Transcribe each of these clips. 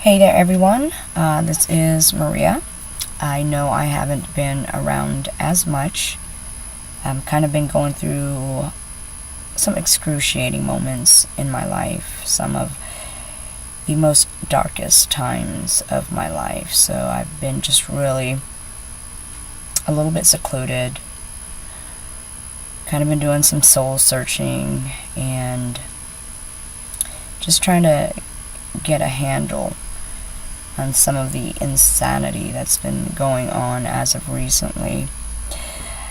Hey there everyone, this is Maria. I know I haven't been around as much. I've kind of been going through some excruciating moments in my life, some of the most darkest times of my life. So I've been just really a little bit secluded, kind of been doing some soul searching and just trying to get a handle on some of the insanity that's been going on as of recently.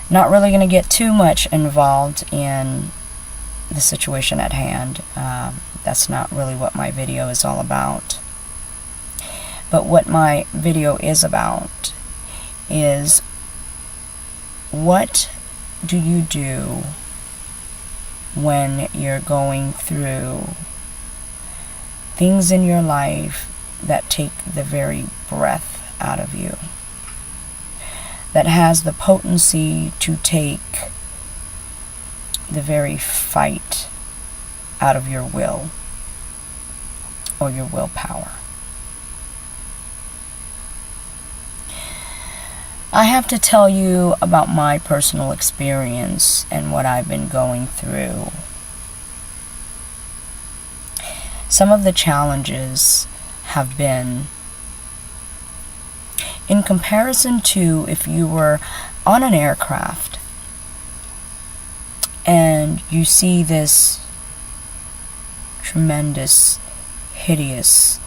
Not really going to get too much involved in the situation at hand. That's not really what my video is all about. But what my video is about is, what do you do when you're going through things in your life that take the very breath out of you, that has the potency to take the very fight out of your will or your willpower? I have to tell you about my personal experience and what I've been going through. Some of the challenges have been, in comparison to if you were on an aircraft and you see this tremendous, hideous,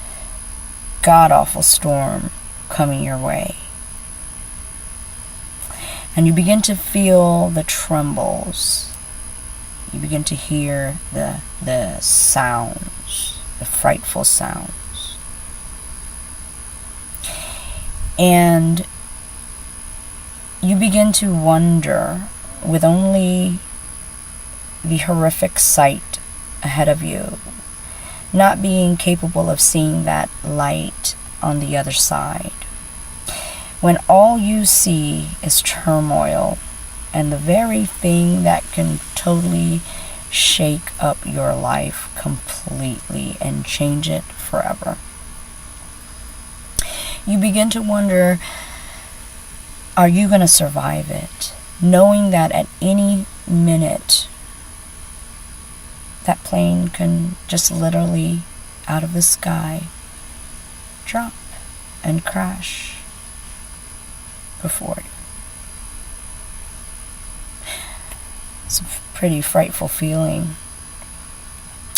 god-awful storm coming your way, and you begin to feel the trembles, you begin to hear the sounds, the frightful sounds. And you begin to wonder, with only the horrific sight ahead of you, not being capable of seeing that light on the other side, when all you see is turmoil and the very thing that can totally shake up your life completely and change it forever. You begin to wonder, are you going to survive it? Knowing that at any minute, that plane can just literally, out of the sky, drop and crash before you. It's a pretty frightful feeling.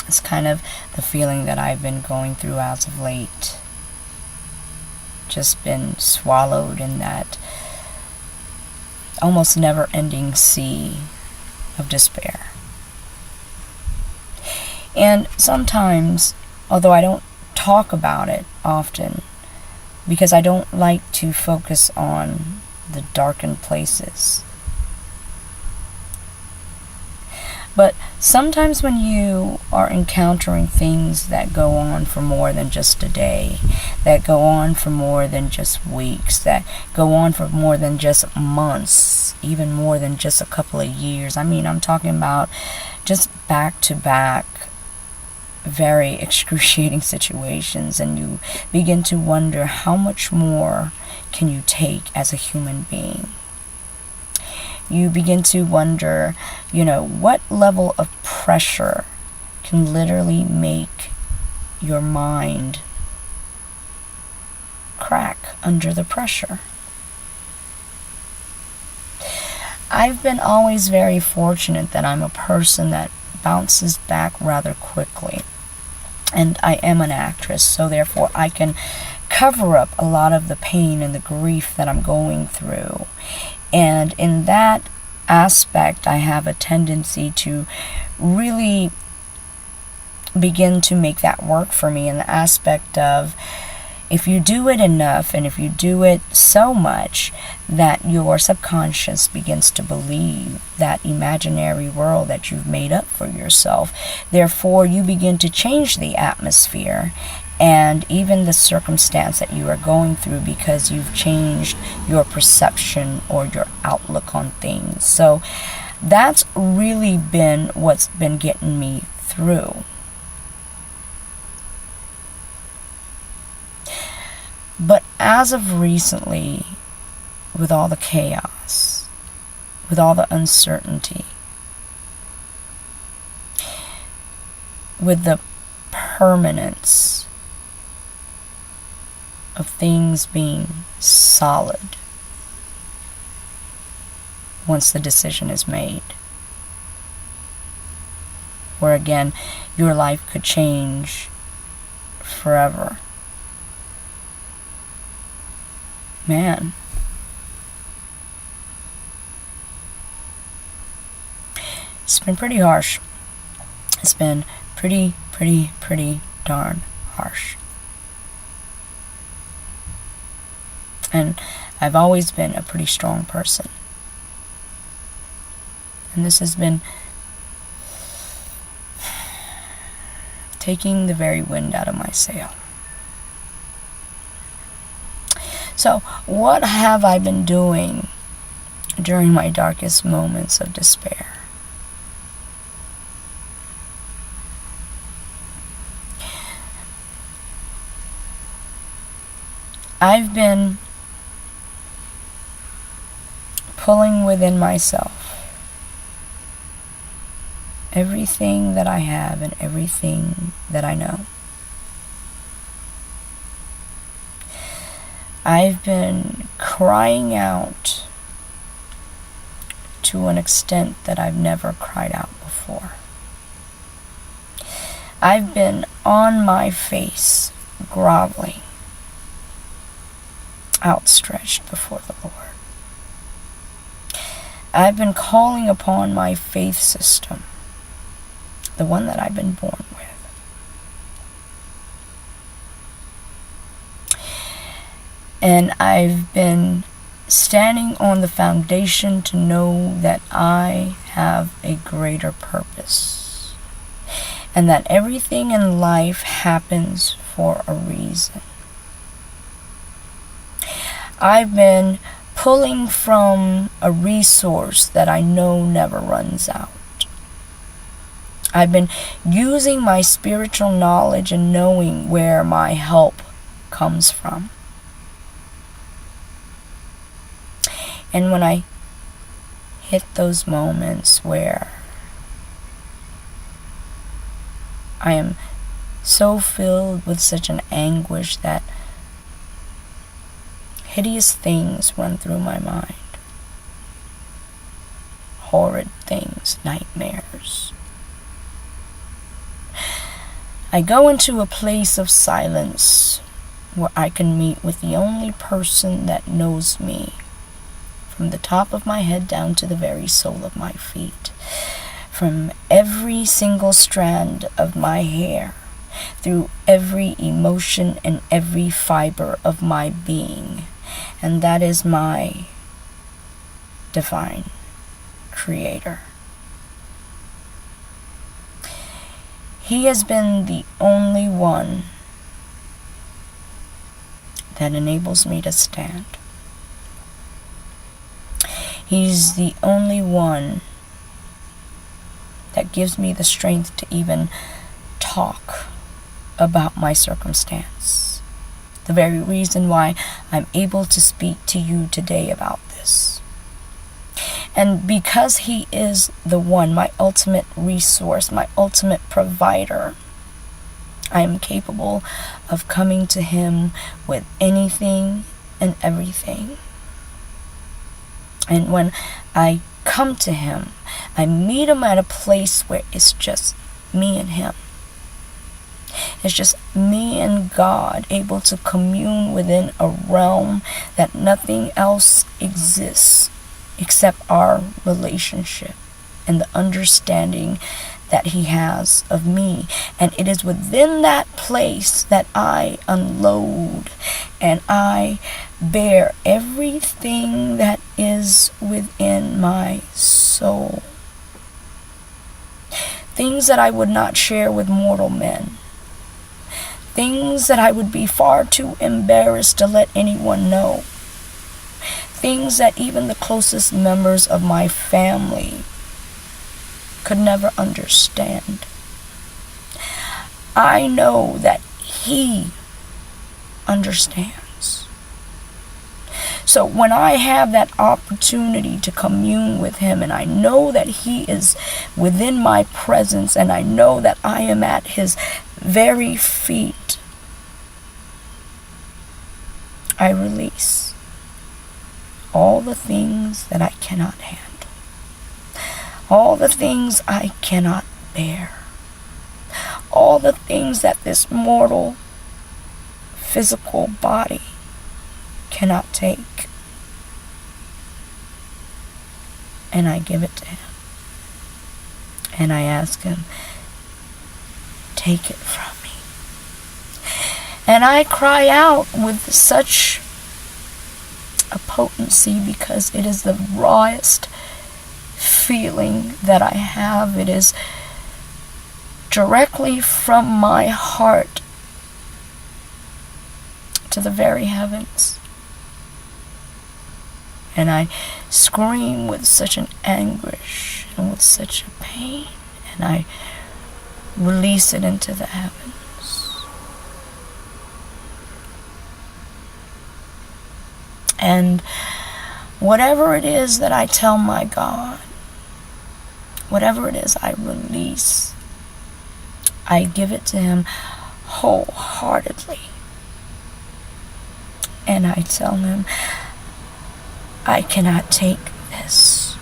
It's kind of the feeling that I've been going through as of late. Just been swallowed in that almost never-ending sea of despair. And sometimes, although I don't talk about it often, because I don't like to focus on the darkened places, but sometimes when you are encountering things that go on for more than just a day, that go on for more than just weeks, that go on for more than just months, even more than just a couple of years. I mean, I'm talking about just back-to-back, very excruciating situations, and you begin to wonder, how much more can you take as a human being? You begin to wonder, what level of pressure can literally make your mind crack under the pressure. I've been always very fortunate that I'm a person that bounces back rather quickly. And I am an actress, so therefore I can cover up a lot of the pain and the grief that I'm going through. And in that aspect, I have a tendency to really begin to make that work for me, in the aspect of, if you do it enough and if you do it so much that your subconscious begins to believe that imaginary world that you've made up for yourself, therefore you begin to change the atmosphere and even the circumstance that you are going through, because you've changed your perception or your outlook on things. So that's really been what's been getting me through. But as of recently, with all the chaos, with all the uncertainty, with the permanence of things being solid once the decision is made, where again your life could change forever. Man, it's been pretty harsh. It's been pretty darn harsh. And I've always been a pretty strong person. And this has been taking the very wind out of my sail. So, what have I been doing during my darkest moments of despair? I've been pulling within myself everything that I have and everything that I know. I've been crying out to an extent that I've never cried out before. I've been on my face, groveling, outstretched before the Lord. I've been calling upon my faith system, the one that I've been born with. And I've been standing on the foundation to know that I have a greater purpose, and that everything in life happens for a reason. I've been pulling from a resource that I know never runs out. I've been using my spiritual knowledge and knowing where my help comes from. And when I hit those moments where I am so filled with such an anguish that hideous things run through my mind. Horrid things, nightmares. I go into a place of silence where I can meet with the only person that knows me, from the top of my head down to the very sole of my feet, from every single strand of my hair, through every emotion and every fiber of my being. And that is my divine Creator. He has been the only one that enables me to stand. He's the only one that gives me the strength to even talk about my circumstance. The very reason why I'm able to speak to you today about this. And because He is the one, my ultimate resource, my ultimate provider, I am capable of coming to Him with anything and everything. And when I come to Him, I meet Him at a place where it's just me and Him. It's just me and God, able to commune within a realm that nothing else exists except our relationship and the understanding that He has of me. And it is within that place that I unload and I bear everything that is within my soul. Things that I would not share with mortal men. Things that I would be far too embarrassed to let anyone know. Things that even the closest members of my family could never understand. I know that He understands. So when I have that opportunity to commune with him, and I know that he is within my presence, and I know that I am at his very feet, I release all the things that I cannot handle, all the things I cannot bear, all the things that this mortal physical body cannot take, and I give it to him, and I ask him, take it from me. And I cry out with such a potency, because it is the rawest feeling that I have. It is directly from my heart to the very heavens. And I scream with such an anguish and with such a pain, and I release it into the heavens. And whatever it is that I tell my God, whatever it is I release, I give it to him wholeheartedly. And I tell him, I cannot take this.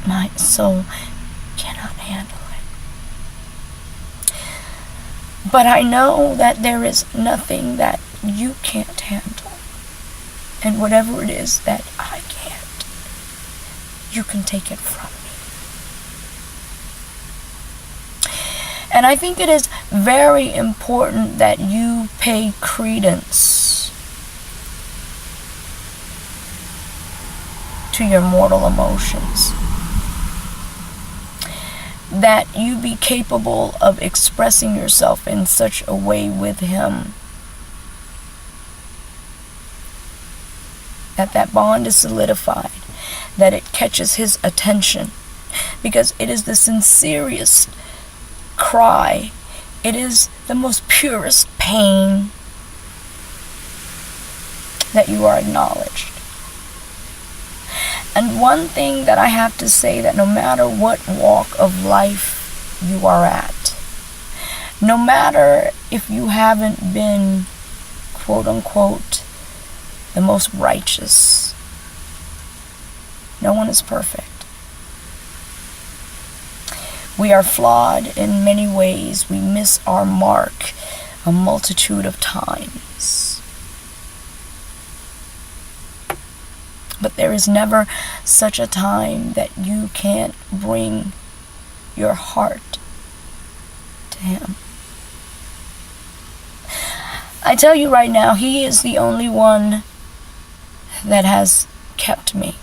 My soul cannot handle it. But I know that there is nothing that you can't handle. And whatever it is that I can't, you can take it from me. And I think it is very important that you pay credence to your mortal emotions. That you be capable of expressing yourself in such a way with him that that bond is solidified, that it catches his attention, because it is the sincerest cry, it is the most purest pain that you are acknowledged. And one thing that I have to say, that no matter what walk of life you are at, no matter if you haven't been, quote unquote, the most righteous, no one is perfect. We are flawed in many ways. We miss our mark a multitude of times. But there is never such a time that you can't bring your heart to him. I tell you right now, he is the only one that has kept me.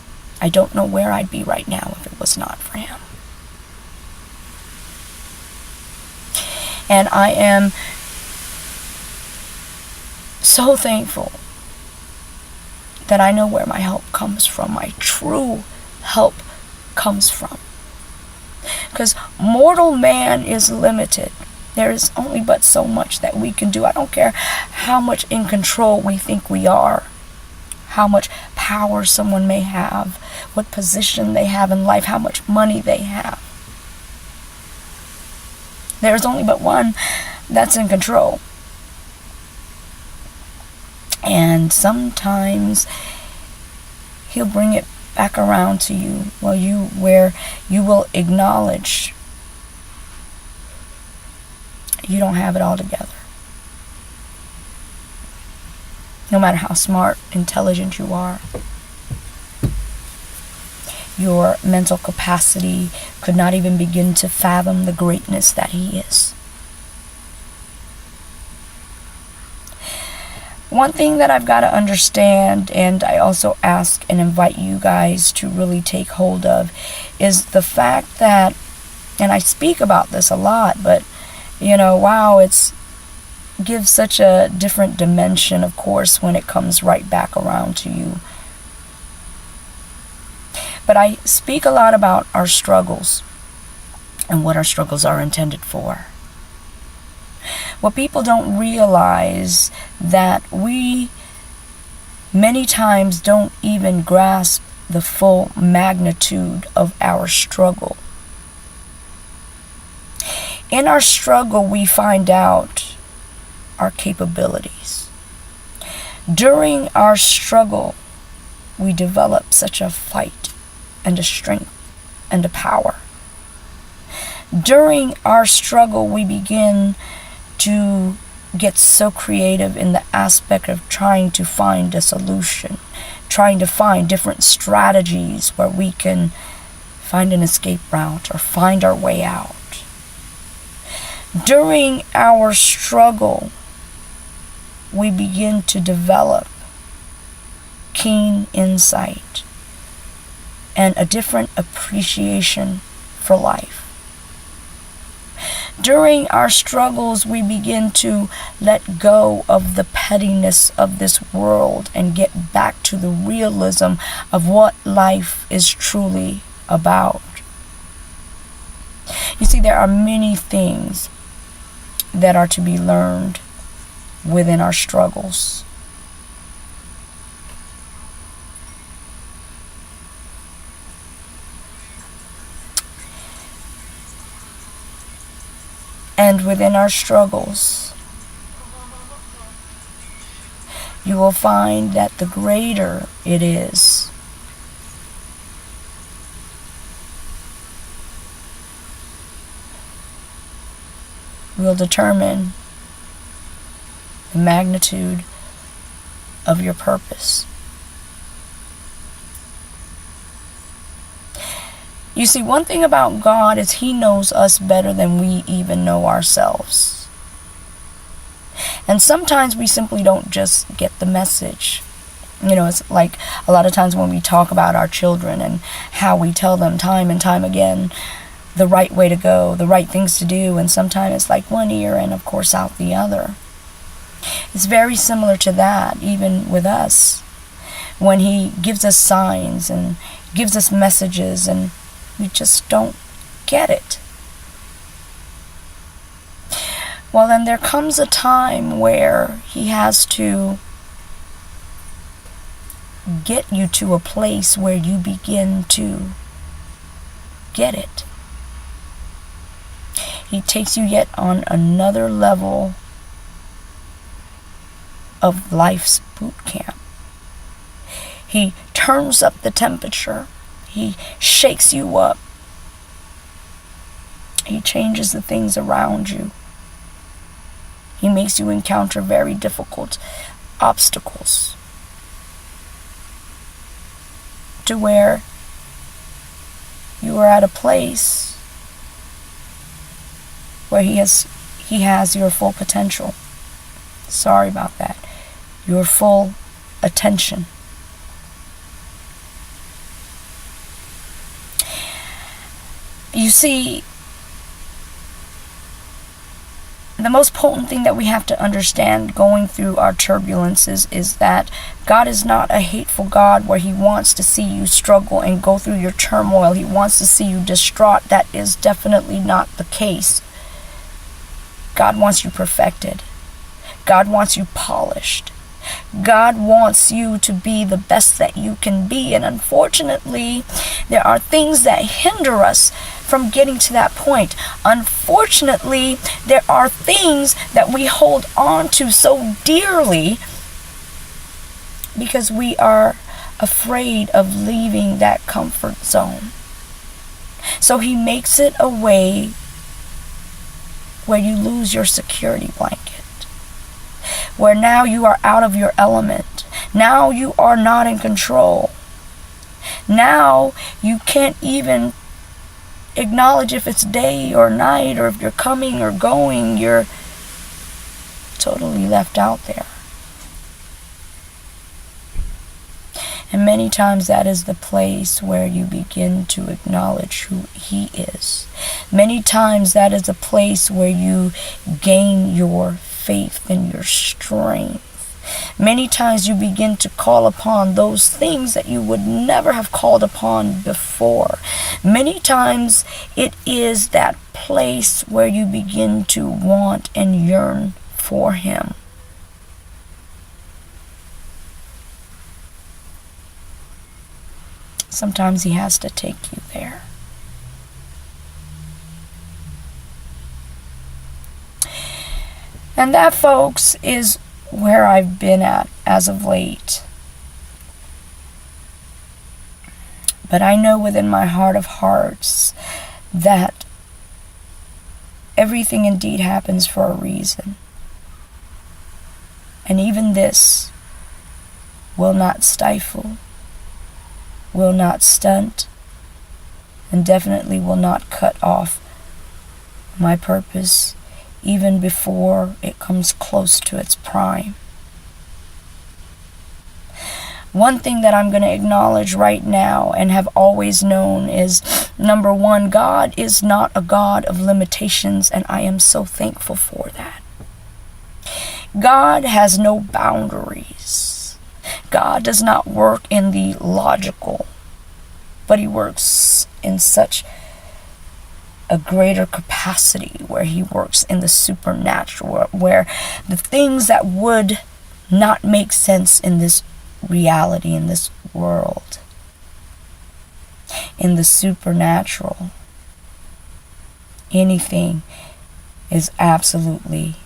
I don't know where I'd be right now if it was not for him. And I am so thankful that I know where my help comes from. My true help comes from. Because mortal man is limited. There is only but so much that we can do. I don't care how much in control we think we are, how much power someone may have, what position they have in life, how much money they have. There's only but one that's in control. And sometimes he'll bring it back around to you, where you will acknowledge you don't have it all together. No matter how smart, intelligent you are, your mental capacity could not even begin to fathom the greatness that he is. One thing that I've got to understand, and I also ask and invite you guys to really take hold of, is the fact that, and I speak about this a lot, but wow, it's gives such a different dimension, of course, when it comes right back around to you. But I speak a lot about our struggles and what our struggles are intended for. What people don't realize that we many times don't even grasp the full magnitude of our struggle. In our struggle, we find out our capabilities. During our struggle, we develop such a fight and a strength and a power. During our struggle, we begin to get so creative in the aspect of trying to find a solution, trying to find different strategies where we can find an escape route or find our way out. During our struggle, we begin to develop keen insight and a different appreciation for life. During our struggles, we begin to let go of the pettiness of this world and get back to the realism of what life is truly about. You see, there are many things that are to be learned within our struggles. And within our struggles, you will find that the greater it is, will determine the magnitude of your purpose. You see, one thing about God is He knows us better than we even know ourselves. And sometimes we simply don't just get the message. You know, it's like a lot of times when we talk about our children and how we tell them time and time again the right way to go, the right things to do, and sometimes it's like one ear and of course out the other. It's very similar to that, even with us. When He gives us signs and gives us messages and we just don't get it. Well, then there comes a time where He has to get you to a place where you begin to get it. He takes you yet on another level of life's boot camp. He turns up the temperature. He shakes you up. He changes the things around you. He makes you encounter very difficult obstacles to where you are at a place where he has your full potential. Sorry about that. Your full attention. You see, the most potent thing that we have to understand going through our turbulences is that God is not a hateful God where He wants to see you struggle and go through your turmoil. He wants to see you distraught. That is definitely not the case. God wants you perfected. God wants you polished. God wants you to be the best that you can be. And unfortunately, there are things that hinder us from getting to that point. Unfortunately, there are things that we hold on to so dearly because we are afraid of leaving that comfort zone. So He makes it a way where you lose your security blanket, where now you are out of your element. Now you are not in control. Now you can't even acknowledge if it's day or night or if you're coming or going. You're totally left out there. And many times that is the place where you begin to acknowledge who He is. Many times that is a place where you gain your faith and your strength Many times you begin to call upon those things that you would never have called upon before. Many times it is that place where you begin to want and yearn for Him. Sometimes He has to take you there. And that, folks, is where I've been at as of late. But I know within my heart of hearts that everything indeed happens for a reason. And even this will not stifle, will not stunt, and definitely will not cut off my purpose even before it comes close to its prime. One thing that I'm going to acknowledge right now and have always known is, number one, God is not a God of limitations, and I am so thankful for that. God has no boundaries. God does not work in the logical, but He works in such a greater capacity where He works in the supernatural, where the things that would not make sense in this reality, in this world, in the supernatural, anything is absolutely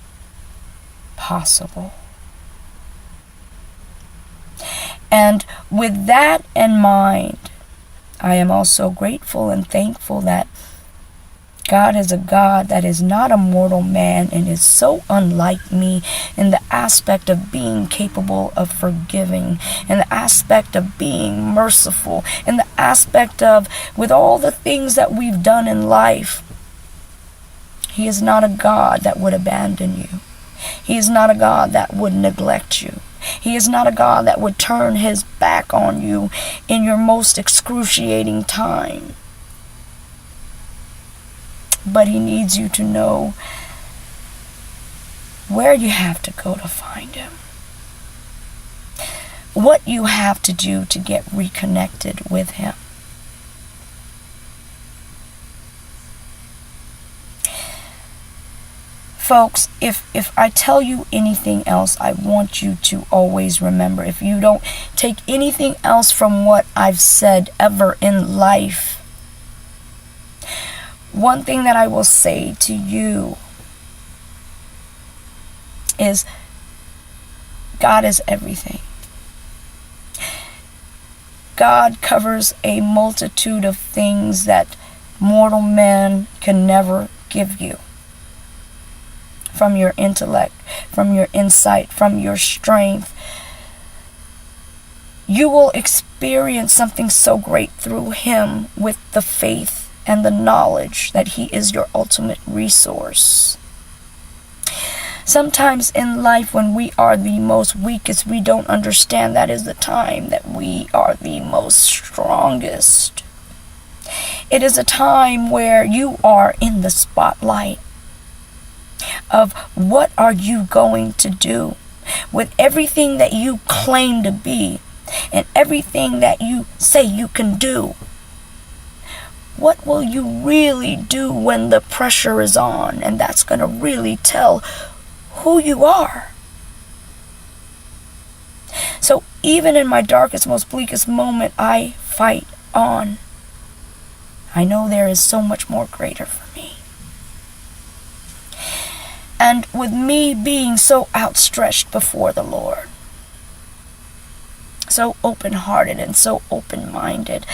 possible. And with that in mind, I am also grateful and thankful that God is a God that is not a mortal man and is so unlike me in the aspect of being capable of forgiving, in the aspect of being merciful, in the aspect of, with all the things that we've done in life, He is not a God that would abandon you. He is not a God that would neglect you. He is not a God that would turn His back on you in your most excruciating time. But He needs you to know where you have to go to find Him. What you have to do to get reconnected with Him. Folks, if I tell you anything else, I want you to always remember, if you don't take anything else from what I've said ever in life, one thing that I will say to you is God is everything. God covers a multitude of things that mortal man can never give you. From your intellect, from your insight, from your strength. You will experience something so great through Him with the faith and the knowledge that He is your ultimate resource. Sometimes in life when we are the most weakest, we don't understand that is the time that we are the most strongest. It is a time where you are in the spotlight of what are you going to do with everything that you claim to be and everything that you say you can do. What will you really do when the pressure is on? And that's going to really tell who you are. So even in my darkest, most bleakest moment, I fight on. I know there is so much more greater for me. And with me being so outstretched before the Lord, so open-hearted and so open-minded,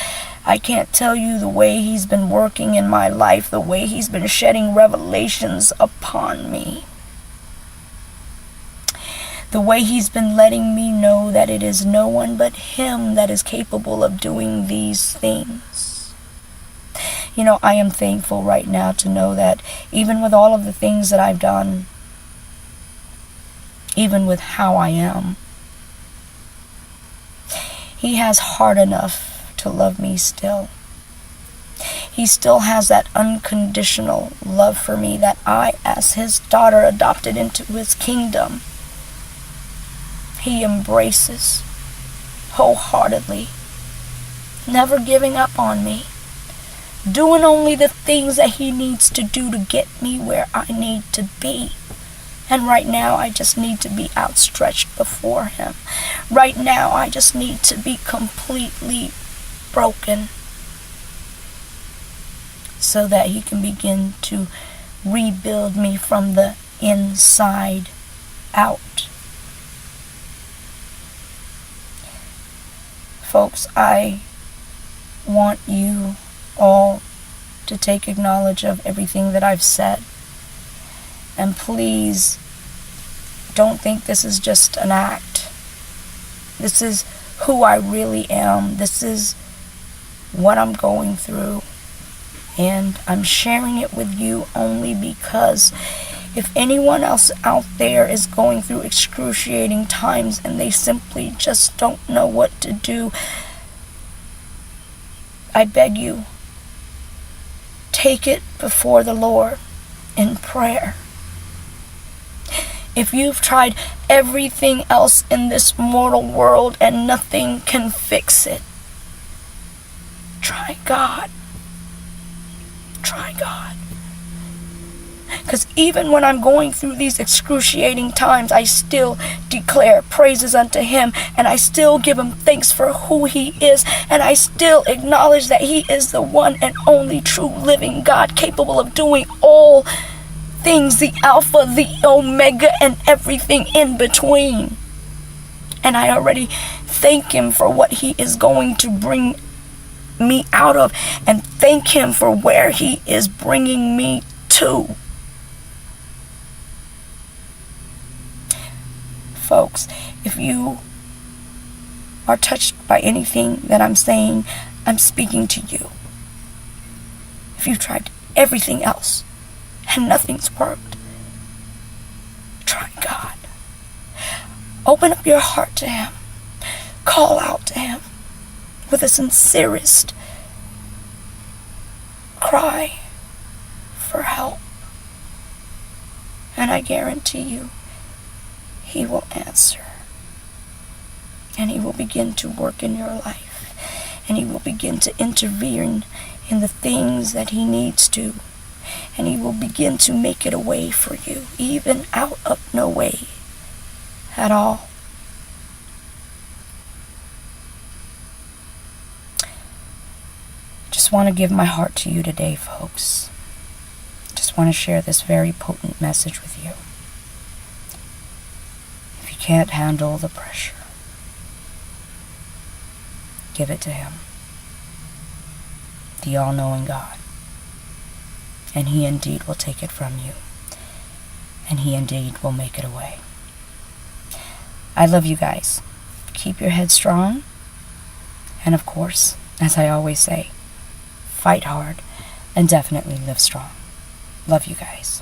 I can't tell you the way He's been working in my life, the way He's been shedding revelations upon me, the way He's been letting me know that it is no one but Him that is capable of doing these things. You know, I am thankful right now to know that even with all of the things that I've done, even with how I am, He has heart enough to love me still. He still has that unconditional love for me that I, as His daughter adopted into His kingdom, he embraces wholeheartedly, never giving up on me, doing only the things that he needs to do to get me where I need to be. And right now, I just need to be outstretched before him. Right now, I just need to be completely broken so that he can begin to rebuild me from the inside out. Folks, I want you all to take acknowledge of everything that I've said. And please, don't think this is just an act. This is who I really am. This is what I'm going through. And I'm sharing it with you only because if anyone else out there is going through excruciating times and they simply just don't know what to do, I beg you, take it before the Lord in prayer. If you've tried everything else in this mortal world and nothing can fix it, try God. Try God. Because even when I'm going through these excruciating times, I still declare praises unto him, and I still give him thanks for who he is, and I still acknowledge that he is the one and only true living God, capable of doing all things, the Alpha, the Omega, and everything in between. And I already thank him for what he is going to bring me out of, and thank him for where he is bringing me to. Folks, if you are touched by anything that I'm saying, I'm speaking to you. If you've tried everything else and nothing's worked, try God. Open up your heart to him. Call out to him with the sincerest cry for help. And I guarantee you, he will answer. And he will begin to work in your life. And he will begin to intervene in the things that he needs to. And he will begin to make it a way for you, even out of no way at all. Just want to give my heart to you today, folks. Just want to share this very potent message with you. If you can't handle the pressure, give it to him, the all-knowing God. And he indeed will take it from you. And he indeed will make it away. I love you guys. Keep your head strong. And of course, as I always say, fight hard and definitely live strong. Love you guys.